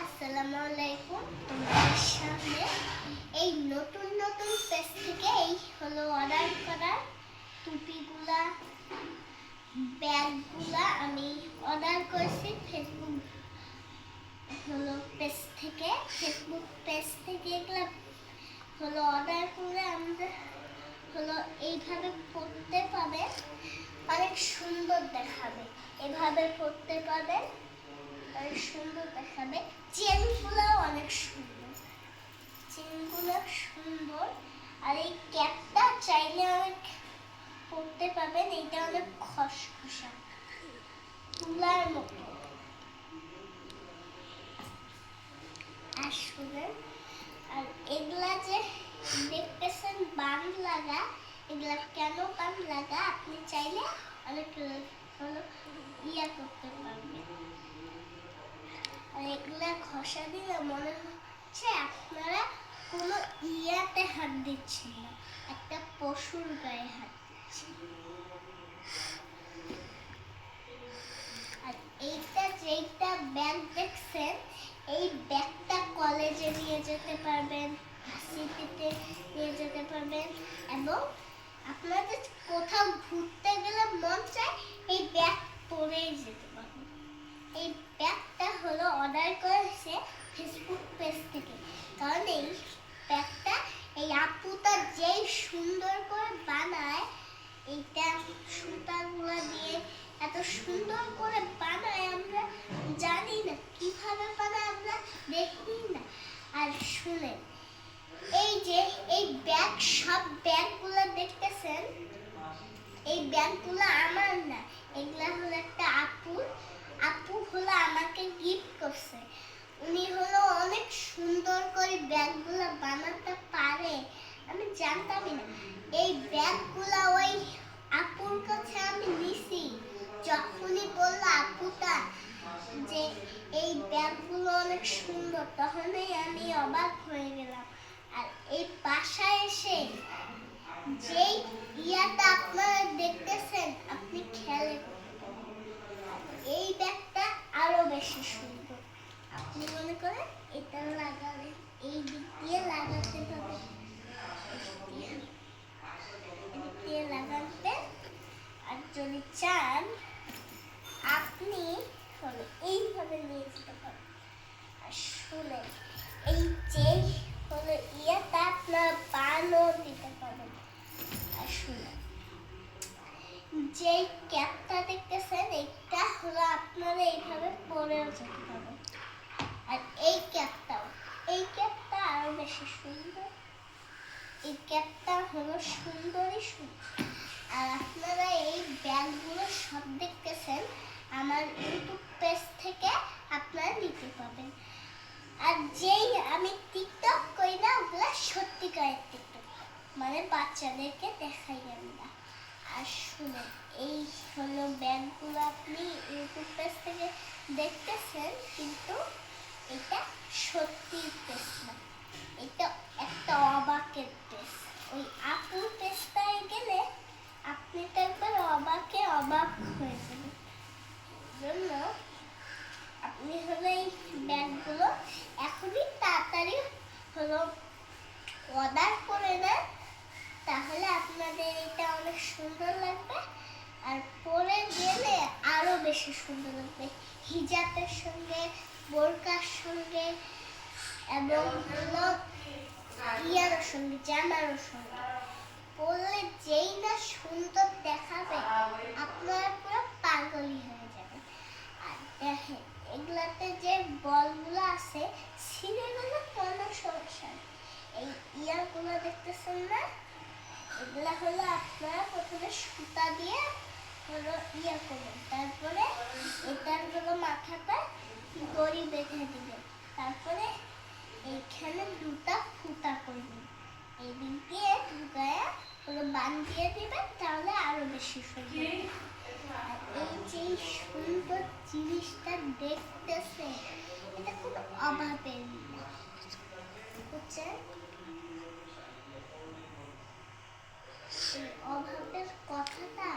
আসসালামু আলাইকুম। তোমাদের সামনে এই নতুন নতুন পেজ থেকে এই হলো অর্ডার করা টুপিগুলা, ব্যাগগুলা আমি অর্ডার করেছি ফেসবুক পেজ থেকে এগুলা হলো অর্ডার করে আমরা হলো এইভাবে পড়তে পাবে, অনেক সুন্দর দেখাবে। এভাবে পড়তে পাবে, অনেক সুন্দর দেখাবে। চেনগুলোও অনেক সুন্দর, চেনগুলো সুন্দর। আর এই ক্যাপটা চাইলে অনেক পড়তে পাবেন। এইটা অনেক খসখসা, তুলার মতো। আসলে আর এগুলা যে দেখতেছেন বান লাগা, এগুলা কেন বান লাগা আপনি চাইলে অনেক হলো করতে পারবেন। আর এগুলা ঘষা দিলে মনে হচ্ছে আপনারা কোনো ইয়াতে হাত দিচ্ছেন না, একটা পশুর গায়ে হাত দিচ্ছেন। আর যেইটা ব্যাগ দেখছেন, এই ব্যাগটা কলেজে নিয়ে যেতে পারবেন, ভার্সিটিতে নিয়ে যেতে পারবেন, এবং আপনাদের কোথাও ঘুরতে গেলে মন চায় এই ব্যাগ পরেই যেতে পারবেন। এই ব্যাগটা হলো অর্ডার করেছে ফেসবুক পেজ থেকে, কারণ এই ব্যাগটা এই আপুটা যেই সুন্দর করে বানায়, এইটা সুতাগুলো দিয়ে এত সুন্দর করে বানায়, আমরা জানি না কিভাবে বানায়, আমরা দেখি না। আর শুনেন, এই যে এই ব্যাগ, সব ব্যাগগুলো দেখতেছেন, এই ব্যাগগুলো আমার না, এগুলা হলো একটা আপু হলো আমাকে গিফট করছে। উনি হলো অনেক সুন্দর করে ব্যাগগুলো বানাতে পারে, আমি জানতামই না। এই ব্যাগগুলো ওই আপুর কাছে আমি নিছি, যখনই বললো আপুটা যে এই ব্যাগগুলো অনেক সুন্দর, তখনই আমি অবাক হয়ে গেলাম। আর এই বাসায় এসে যেই ইয়াটা আপনারা দেখতেছেন, আপনি খেয়াল এই ব্যাগটা আরো বেশি সুন্দর। আপনি মনে করেন এটা লাগালে এই দিক দিয়ে লাগাতে হবে, লাগাতে। আর যদি চান আপনি হলো এইভাবে নিয়ে যেতে পারেন। আর শুনে এই যে হলো ইয়াটা আপনার বানও দিতে পারেন। আর শুনে যে ক্যাপটা দেখতেছেন, এটা হলো আপনারা এইভাবে পরেও যেতে পারবেন। আর এই ক্যাপটা আরো বেশি সুন্দর। এই ক্যাপটা হলো সুন্দরই সুন্দর। আর আপনারা এই ব্যাগগুলো সব দেখতেছেন আমার ইউটিউব পেজ থেকে, আপনারা নিতে পাবেন। আর যেই আমি টিকটক করি না, ওগুলো সত্যিকারের টিকটক, মানে বাচ্চাদেরকে দেখাই আমরা। আর শুনে এই হলো ব্যাগগুলো আপনি ইউটিউব পেজ থেকে দেখতেছেন, কিন্তু এটা সত্যি পেজ না, এটা একটা অবাকের পেজ। ওই আপুর পেজটায় গেলে আপনি তো একবার অবাক হয়ে যাবেন। জন্য আপনি হলো এই ব্যাগগুলো এখনই তাড়াতাড়ি হলো অর্ডার করে নেন, তাহলে আপনাদের এটা অনেক সুন্দর লাগবে। আর পরে গেলে আরো বেশি সুন্দর লাগবে, হিজাবের সঙ্গে, বোরকার সঙ্গে, এবং ইয়ার সঙ্গে, জামার সঙ্গে পরলে যেই না সুন্দর দেখাবে, আপনারা পুরো পাগলই হয়ে যাবে। আর দেখেন এগুলাতে যে বলগুলো আছে, ছিঁড়ে গেলে কোনো সমস্যা নেই। এই ইয়ারগুলো দেখতেছেন না, এগুলা হলো আপনারা প্রথমে সুতা দিয়ে হলো করবেন, তারপরে এটার হলো মাথাটা দড়ি বেঁধে দিবেন, তারপরে এইখানে দুটা ফুটা করবেন, এই দিক দিয়ে ঢুকায়া হলো বান দিয়ে দিবেন, তাহলে আরো বেশি সুন্দর। আর এই যে সুন্দর জিনিসটা দেখতেছে, এটা কোনো অভাবের না, বুঝছেন? এই অভাবের কথাটা